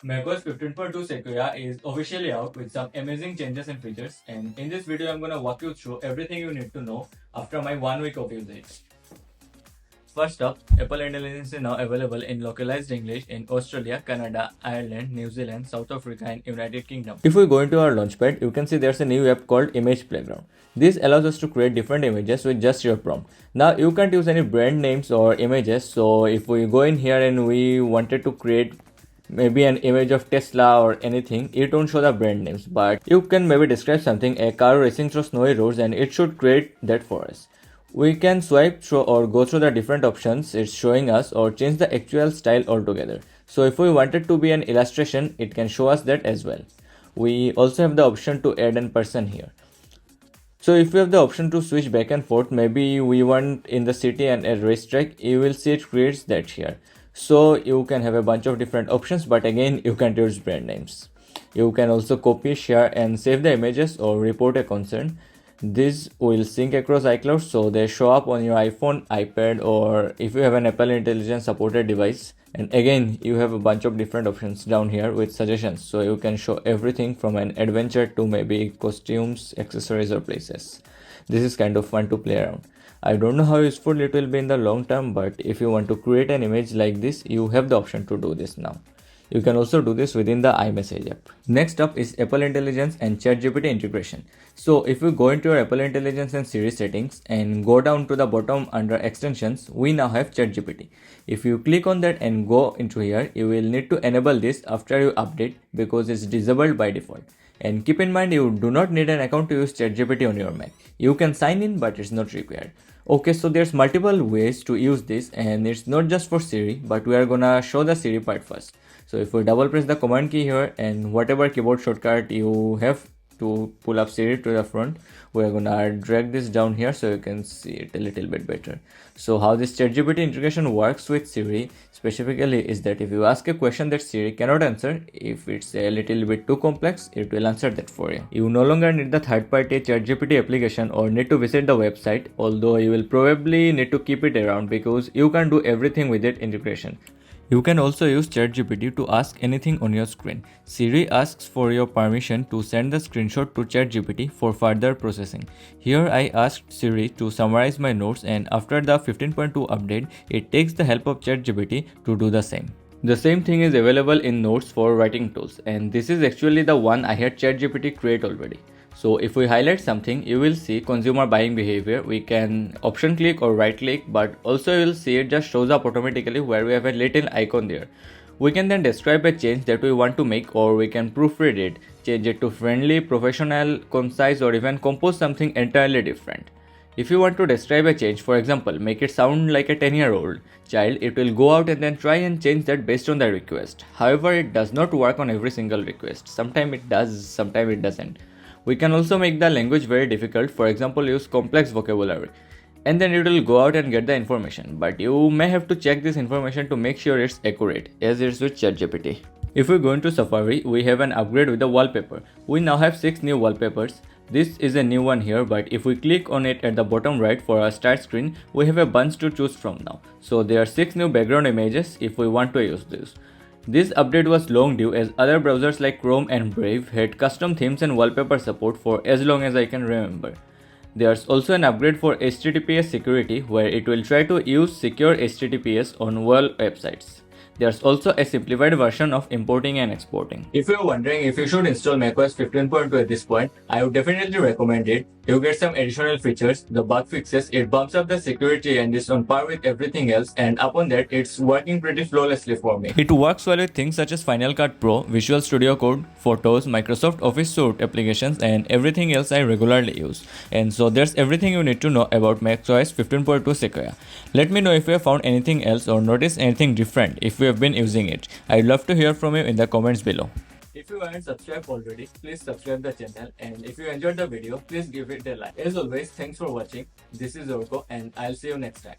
macOS 15.2 Sequoia is officially out with some amazing changes and features, and in this video I'm gonna walk you through everything you need to know after my 1 week of usage. First up, Apple Intelligence is now available in localized English in Australia, Canada, Ireland, New Zealand, South Africa and United Kingdom. If we go into our launchpad, you can see there's a new app called Image Playground. This allows us to create different images with just your prompt. Now you can't use any brand names or images, so if we go in here and we wanted to create maybe an image of Tesla or anything, it won't show the brand names, but you can maybe describe something, a car racing through snowy roads, and it should create that for us. We can swipe through or go through the different options it's showing us or change the actual style altogether. So if we wanted to be an illustration, it can show us that as well. We also have the option to add a person here. So if you have the option to switch back and forth, maybe we want in the city and a racetrack, you will see it creates that here. So you can have a bunch of different options, but again you can't use brand names. You can also copy, share and save the images or report a concern. This will sync across iCloud, so they show up on your iPhone, iPad, or if you have an Apple Intelligence supported device. And again, you have a bunch of different options down here with suggestions, so you can show everything from an adventure to maybe costumes, accessories or places. This is kind of fun to play around. I don't know how useful it will be in the long term, but if you want to create an image like this, you have the option to do this now. You can also do this within the iMessage app. Next up is Apple Intelligence and ChatGPT integration. So if you go into your Apple Intelligence and Siri settings and go down to the bottom under extensions, we now have ChatGPT. If you click on that and go into here, you will need to enable this after you update because it's disabled by default. And keep in mind, you do not need an account to use ChatGPT on your Mac. You can sign in, but it's not required. Okay, so there's multiple ways to use this, and it's not just for Siri, but we are gonna show the Siri part first. So if we double press the command key here and whatever keyboard shortcut you have to pull up Siri to the front, we are gonna drag this down here so you can see it a little bit better. So how this ChatGPT integration works with Siri specifically is that if you ask a question that Siri cannot answer, if it's a little bit too complex, it will answer that for you. You no longer need the third-party ChatGPT application or need to visit the website, although you will probably need to keep it around because you can do everything with it integration. You can also use ChatGPT to ask anything on your screen. Siri asks for your permission to send the screenshot to ChatGPT for further processing. Here I asked Siri to summarize my notes, and after the 15.2 update, it takes the help of ChatGPT to do the same. The same thing is available in Notes for writing tools, and this is actually the one I had ChatGPT create already. So if we highlight something, you will see consumer buying behavior. We can option click or right click, but also you will see it just shows up automatically where we have a little icon there. We can then describe a change that we want to make, or we can proofread it, change it to friendly, professional, concise, or even compose something entirely different. If you want to describe a change, for example, make it sound like a 10-year-old child, it will go out and then try and change that based on the request. However, it does not work on every single request. Sometimes it does, sometimes it doesn't. We can also make the language very difficult, for example use complex vocabulary, and then it will go out and get the information, but you may have to check this information to make sure it's accurate, as it's with ChatGPT. If we go into Safari, we have an upgrade with the wallpaper. We now have 6 new wallpapers. This is a new one here, but if we click on it at the bottom right for our start screen, we have a bunch to choose from now. So there are 6 new background images if we want to use this. This update was long due as other browsers like Chrome and Brave had custom themes and wallpaper support for as long as I can remember. There's also an upgrade for HTTPS security where it will try to use secure HTTPS on all websites. There's also a simplified version of importing and exporting. If you're wondering if you should install macOS 15.2 at this point, I would definitely recommend it. You get some additional features, the bug fixes, it bumps up the security and is on par with everything else, and upon that, it's working pretty flawlessly for me. It works well with things such as Final Cut Pro, Visual Studio Code, Photos, Microsoft Office Suite applications, and everything else I regularly use. And so there's everything you need to know about macOS 15.2 Sequoia. Let me know if you have found anything else or noticed anything different if you have been using it. I'd love to hear from you in the comments below. If you haven't subscribed already, please subscribe the channel, and if you enjoyed the video, please give it a like. As always, thanks for watching. This is Orko and I'll see you next time.